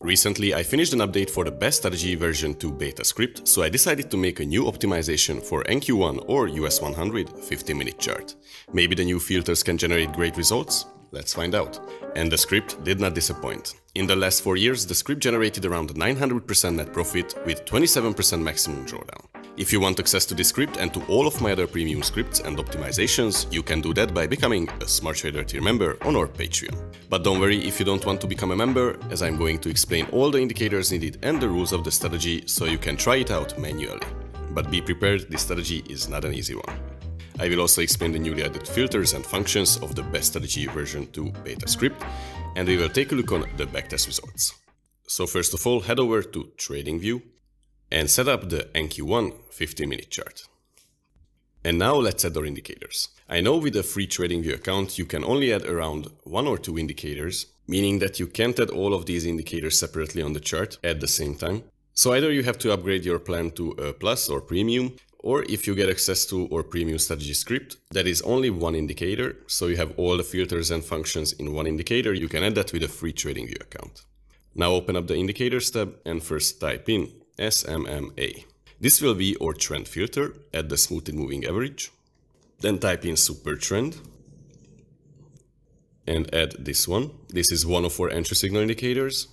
Recently, I finished an update for the best strategy version 2 beta script, so I decided to make a new optimization for NQ1 or US100 50-minute chart. Maybe the new filters can generate great results? Let's find out. And the script did not disappoint. In the last 4 years, the script generated around 900% net profit with 27% maximum drawdown. If you want access to this script and to all of my other premium scripts and optimizations, you can do that by becoming a Smart Trader tier member on our Patreon. But don't worry if you don't want to become a member, as I'm going to explain all the indicators needed and the rules of the strategy so you can try it out manually. But be prepared, this strategy is not an easy one. I will also explain the newly added filters and functions of the best strategy version 2 beta script, and we will take a look on the backtest results. So first of all, head over to TradingView and set up the NQ1 50-minute chart. And now let's add our indicators. I know with a free TradingView account you can only add around 1 or 2 indicators, meaning that you can't add all of these indicators separately on the chart at the same time. So either you have to upgrade your plan to a plus or premium, or if you get access to our premium strategy script, that is only one indicator, so you have all the filters and functions in one indicator, you can add that with a free TradingView account. Now open up the indicators tab and first type in SMMA. This will be our trend filter at the smoothed moving average. Then type in super trend and add this one. This is one of our entry signal indicators.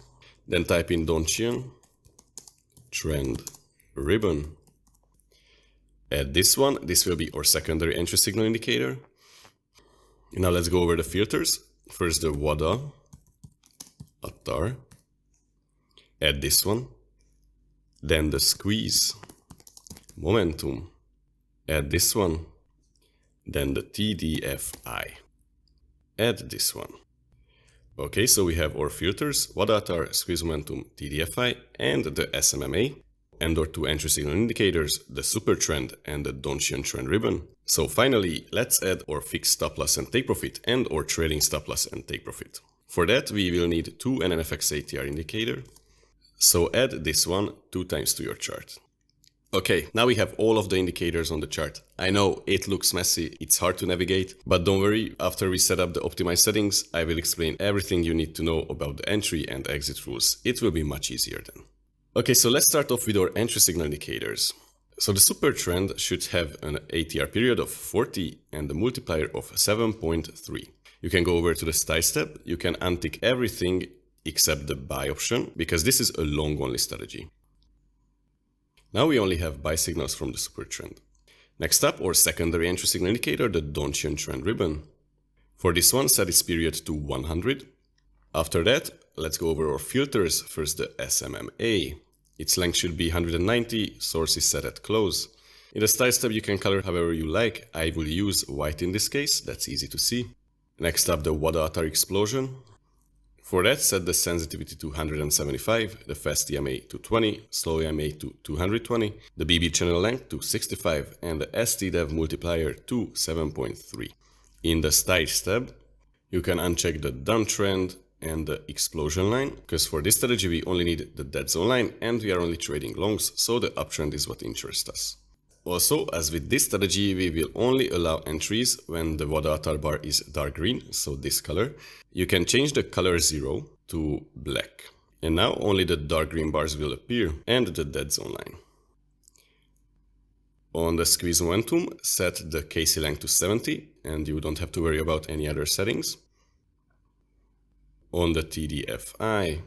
Then type in Donchian trend ribbon. Add this one. This will be our secondary entry signal indicator. Now let's go over the filters. First the Waddah, Attar. Add this one. Then the squeeze, momentum, add this one, then the TDFI, add this one. Okay, so we have our filters, Waddah, Attar, squeeze, momentum, TDFI, and the SMMA, and our 2 entry signal indicators, the super trend and the Donchian trend ribbon. So finally, let's add our fixed stop loss and take profit and our trading stop loss and take profit. For that, we will need 2 NNFX ATR indicator. So add this one 2 times to your chart. Okay, now we have all of the indicators on the chart. I know it looks messy, it's hard to navigate, but don't worry, after we set up the optimized settings, I will explain everything you need to know about the entry and exit rules. It will be much easier then. Okay, so let's start off with our entry signal indicators. So the super trend should have an ATR period of 40 and a multiplier of 7.3. You can go over to the style step, you can untick everything except the buy option, because this is a long only strategy. Now we only have buy signals from the super trend. Next up, our secondary entry signal indicator, the Donchian trend ribbon. For this one, set its period to 100. After that, let's go over our filters. First the SMMA. Its length should be 190, source is set at close. In the style step you can color however you like. I will use white in this case, that's easy to see. Next up, the Waddah Attar explosion. For that, set the sensitivity to 175, the fast EMA to 20, slow EMA to 220, the BB channel length to 65, and the STDEV multiplier to 7.3. In the styles tab, you can uncheck the downtrend and the explosion line, because for this strategy we only need the dead zone line and we are only trading longs, so the uptrend is what interests us. Also, as with this strategy, we will only allow entries when the Waddah Attar bar is dark green, so this color. You can change the color 0 to black. And now only the dark green bars will appear and the dead zone line. On the squeeze momentum, set the KC length to 70 and you don't have to worry about any other settings. On the TDFI,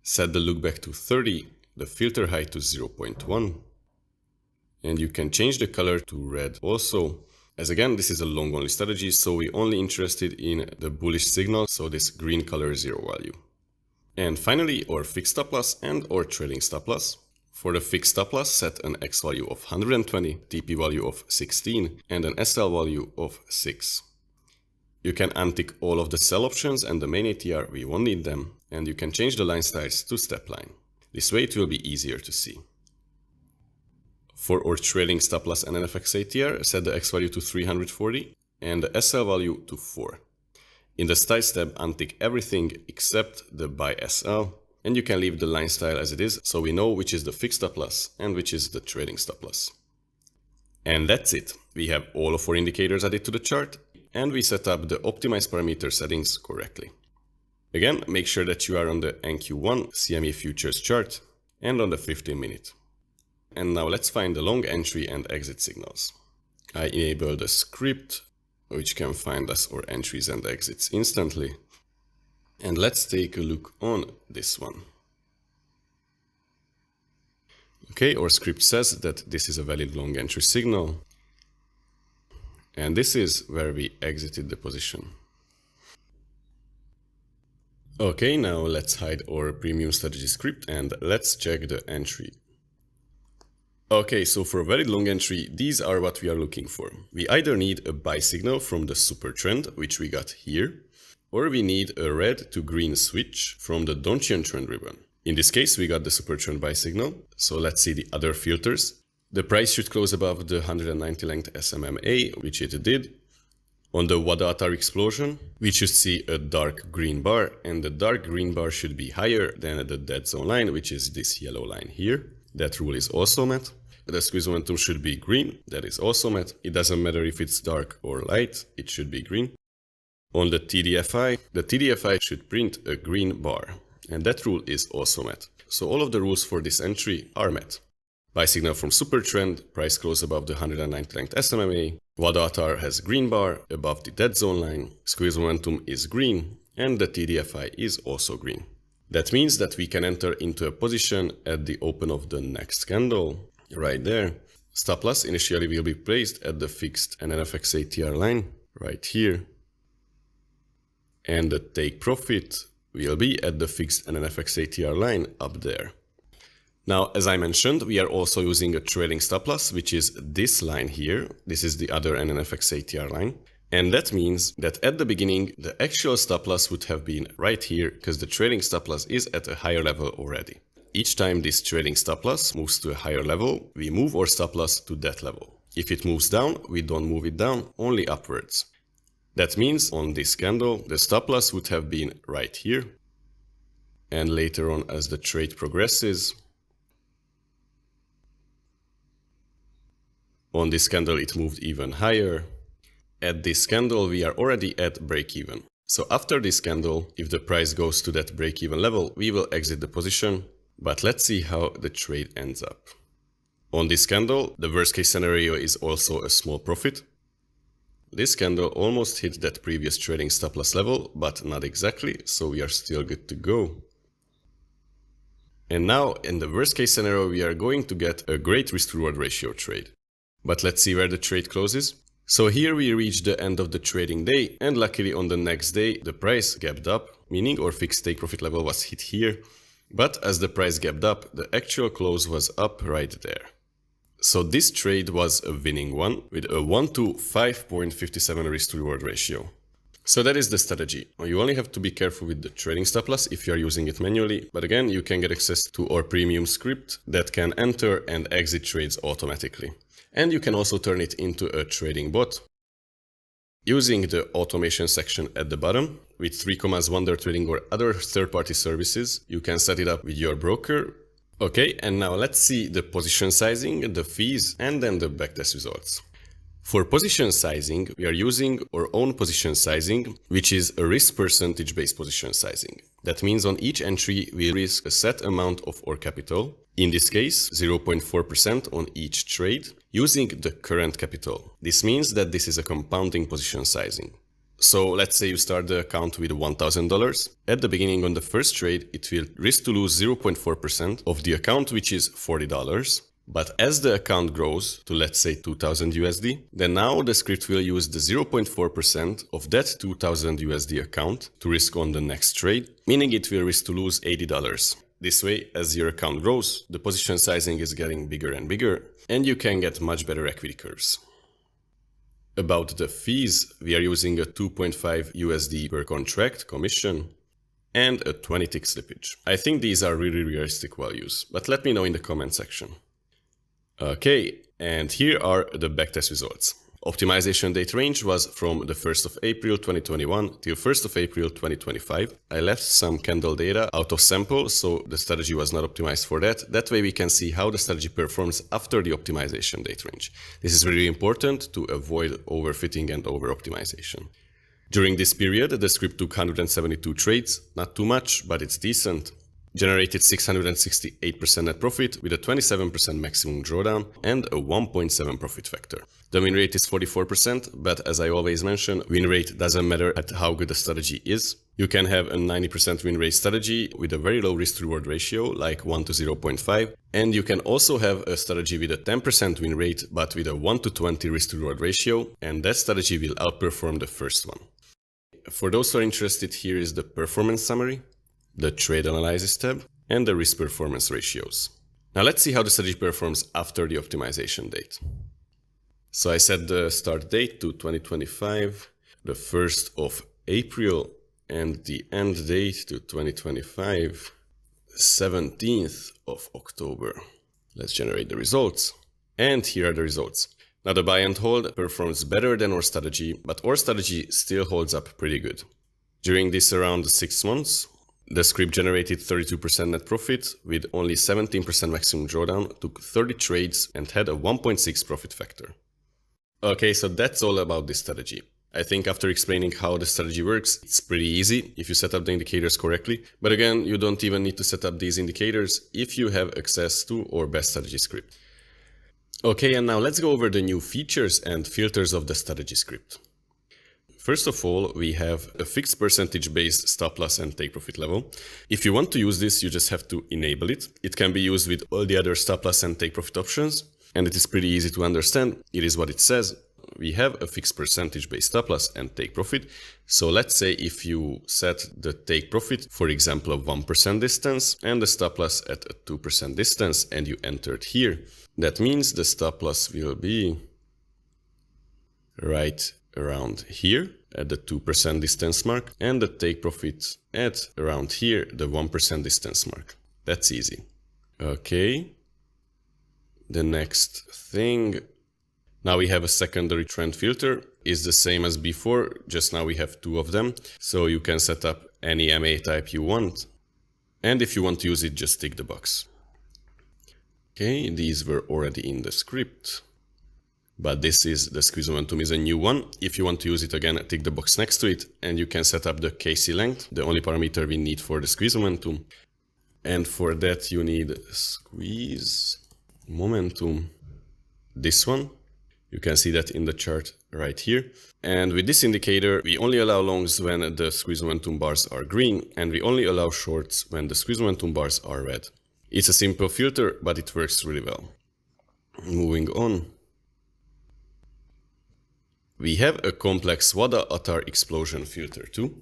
set the lookback to 30, the filter height to 0.1. And you can change the color to red also, as again this is a long only strategy, so we're only interested in the bullish signal, so this green color 0 value. And finally, our fixed stop loss and our trading stop loss. For the fixed stop loss, set an X value of 120, TP value of 16 and an SL value of 6. You can untick all of the sell options and the main ATR, we won't need them, and you can change the line styles to step line. This way it will be easier to see. For our trading stop loss and NFX ATR, set the X value to 340 and the SL value to 4. In the style tab, untick everything except the buy SL, and you can leave the line style as it is, so we know which is the fixed stop loss and which is the trading stop loss. And that's it. We have all of our indicators added to the chart, and we set up the optimized parameter settings correctly. Again, make sure that you are on the NQ1 CME futures chart and on the 15-minute. And now let's find the long entry and exit signals. I enable the script, which can find us our entries and exits instantly. And let's take a look on this one. Okay, our script says that this is a valid long entry signal. And this is where we exited the position. Okay, now let's hide our premium strategy script and let's check the entry. Okay, so for a valid long entry, these are what we are looking for. We either need a buy signal from the super trend, which we got here, or we need a red to green switch from the Donchian trend ribbon. In this case, we got the super trend buy signal. So let's see the other filters. The price should close above the 190 length SMMA, which it did. On the Waddah Attar explosion, we should see a dark green bar, and the dark green bar should be higher than the dead zone line, which is this yellow line here. That rule is also met. The squeeze momentum should be green. That is also met. It doesn't matter if it's dark or light, it should be green. On the TDFI should print a green bar, and that rule is also met. So all of the rules for this entry are met. Buy signal from super trend, price close above the 190 length SMMA, Waddah Attar has green bar above the dead zone line, squeeze momentum is green, and the TDFI is also green. That means that we can enter into a position at the open of the next candle, right there. Stop loss initially will be placed at the fixed and NFX ATR line, right here. And the take profit will be at the fixed and NFX ATR line up there. Now, as I mentioned, we are also using a trailing stop loss, which is this line here. This is the other NFX ATR line. And that means that at the beginning, the actual stop loss would have been right here because the trailing stop loss is at a higher level already. Each time this trailing stop loss moves to a higher level, we move our stop loss to that level. If it moves down, we don't move it down, only upwards. That means on this candle, the stop loss would have been right here. And later on, as the trade progresses, on this candle it moved even higher. At this candle we are already at break-even. So after this candle, if the price goes to that break-even level, we will exit the position. But let's see how the trade ends up. On this candle, the worst case scenario is also a small profit. This candle almost hit that previous trading stop loss level, but not exactly, so we are still good to go. And now, in the worst case scenario, we are going to get a great risk-to-reward ratio trade. But let's see where the trade closes. So here we reached the end of the trading day, and luckily on the next day, the price gapped up, meaning our fixed take profit level was hit here. But as the price gapped up, the actual close was up right there. So this trade was a winning one with a 1 to 5.57 risk to reward ratio. So that is the strategy. You only have to be careful with the trading stop loss if you are using it manually, but again, you can get access to our premium script that can enter and exit trades automatically. And you can also turn it into a trading bot. Using the automation section at the bottom, with 3 commas, Wonder Trading or other third-party services, you can set it up with your broker. Okay, and now let's see the position sizing, the fees, and then the backtest results. For position sizing, we are using our own position sizing, which is a risk percentage-based position sizing. That means on each entry, we risk a set amount of our capital, in this case 0.4% on each trade, using the current capital. This means that this is a compounding position sizing. So let's say you start the account with $1,000. At the beginning on the first trade, it will risk to lose 0.4% of the account, which is $40. But as the account grows to, let's say, 2000 USD, then now the script will use the 0.4% of that 2000 USD account to risk on the next trade, meaning it will risk to lose $80. This way, as your account grows, the position sizing is getting bigger and bigger, and you can get much better equity curves. About the fees, we are using a 2.5 USD per contract commission and a 20 tick slippage. I think these are really realistic values, but let me know in the comment section. Okay, and here are the backtest results. Optimization date range was from the 1st of April 2021 till 1st of April 2025. I left some candle data out of sample, so the strategy was not optimized for that. That way we can see how the strategy performs after the optimization date range. This is really important to avoid overfitting and over-optimization. During this period, the script took 172 trades, not too much, but it's decent. Generated 668% net profit with a 27% maximum drawdown and a 1.7 profit factor. The win rate is 44%, but as I always mention, win rate doesn't matter at how good the strategy is. You can have a 90% win rate strategy with a very low risk-reward ratio, like 1 to 0.5, and you can also have a strategy with a 10% win rate, but with a 1 to 20 risk-reward ratio, and that strategy will outperform the first one. For those who are interested, here is the performance summary, the trade analysis tab, and the risk performance ratios. Now let's see how the strategy performs after the optimization date. So I set the start date to 2025, the 1st of April, and the end date to 2025, 17th of October. Let's generate the results. And here are the results. Now the buy and hold performs better than our strategy, but our strategy still holds up pretty good. During this around 6 months, the script generated 32% net profit with only 17% maximum drawdown, took 30 trades and had a 1.6 profit factor. Okay, so that's all about this strategy. I think after explaining how the strategy works, it's pretty easy if you set up the indicators correctly. But again, you don't even need to set up these indicators if you have access to our best strategy script. Okay, and now let's go over the new features and filters of the strategy script. First of all, we have a fixed percentage-based stop loss and take profit level. If you want to use this, you just have to enable it. It can be used with all the other stop loss and take profit options, and it is pretty easy to understand. It is what it says. We have a fixed percentage-based stop loss and take profit. So let's say if you set the take profit, for example, of 1% distance and the stop loss at a 2% distance, and you entered here, that means the stop loss will be right around here at the 2% distance mark, and the take profit at around here, the 1% distance mark. That's easy. Okay. The next thing. Now we have a secondary trend filter. Is the same as before, just now we have 2 of them. So you can set up any MA type you want. And if you want to use it, just tick the box. Okay, these were already in the script. But this is the squeeze momentum is a new one. If you want to use it again, tick the box next to it, and you can set up the KC length, the only parameter we need for the squeeze momentum. And for that you need squeeze momentum, this one. You can see that in the chart right here. And with this indicator, we only allow longs when the squeeze momentum bars are green, and we only allow shorts when the squeeze momentum bars are red. It's a simple filter, but it works really well. Moving on. We have a complex Waddah Attar explosion filter too,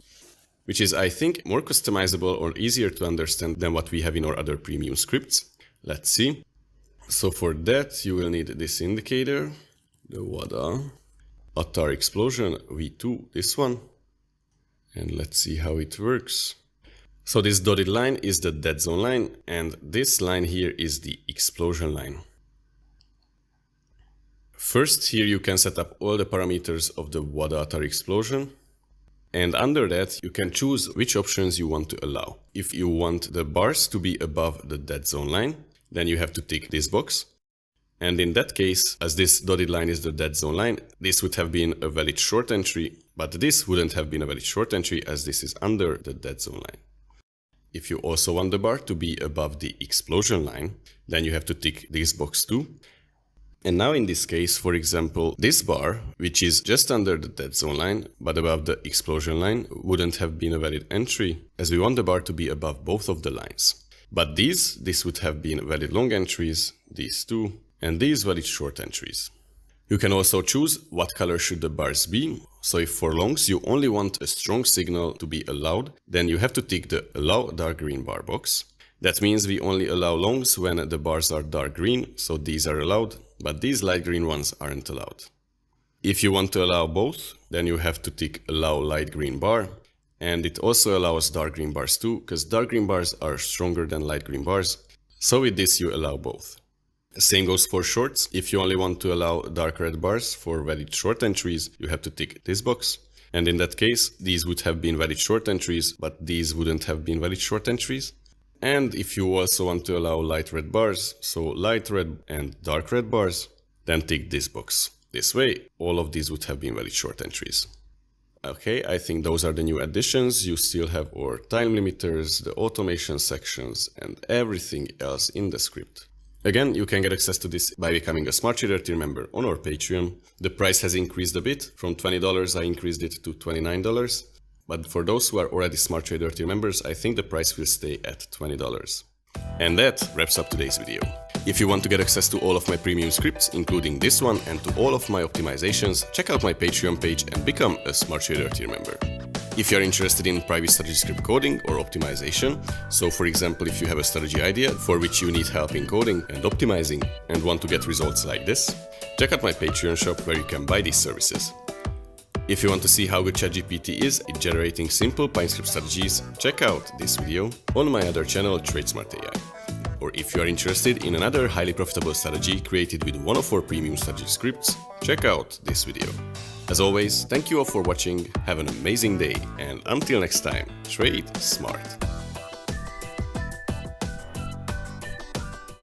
which is, I think, more customizable or easier to understand than what we have in our other premium scripts. Let's see. So for that, you will need this indicator, the Waddah Attar explosion V2, this one. And let's see how it works. So this dotted line is the dead zone line, and this line here is the explosion line. First, here you can set up all the parameters of the Waddah Attar explosion. And under that, you can choose which options you want to allow. If you want the bars to be above the dead zone line, then you have to tick this box. And in that case, as this dotted line is the dead zone line, this would have been a valid short entry, but this wouldn't have been a valid short entry as this is under the dead zone line. If you also want the bar to be above the explosion line, then you have to tick this box too. And now in this case, for example, this bar, which is just under the dead zone line, but above the explosion line, wouldn't have been a valid entry, as we want the bar to be above both of the lines. But this would have been valid long entries, these two, and these valid short entries. You can also choose what color should the bars be. So if for longs you only want a strong signal to be allowed, then you have to tick the Allow Dark Green Bar box. That means we only allow longs when the bars are dark green, so these are allowed, but these light green ones aren't allowed. If you want to allow both, then you have to tick Allow Light Green Bar, and it also allows dark green bars too, because dark green bars are stronger than light green bars. So with this you allow both. Same goes for shorts. If you only want to allow dark red bars for valid short entries, you have to tick this box. And in that case, these would have been valid short entries, but these wouldn't have been valid short entries. And if you also want to allow light red bars, so light red and dark red bars, then tick this box. This way, all of these would have been valid short entries. Okay, I think those are the new additions. You still have our time limiters, the automation sections, and everything else in the script. Again, you can get access to this by becoming a Smart Trader tier member on our Patreon. The price has increased a bit. From $20, I increased it to $29. But for those who are already Smart Trader tier members, I think the price will stay at $20. And that wraps up today's video. If you want to get access to all of my premium scripts, including this one, and to all of my optimizations, check out my Patreon page and become a Smart Trader tier member. If you're interested in private strategy script coding or optimization, so for example if you have a strategy idea for which you need help in coding and optimizing and want to get results like this, check out my Patreon shop where you can buy these services. If you want to see how good ChatGPT is in generating simple PineScript strategies, check out this video on my other channel TradeSmart AI. Or if you are interested in another highly profitable strategy created with one of our premium strategy scripts, check out this video. As always, thank you all for watching, have an amazing day, and until next time, trade smart.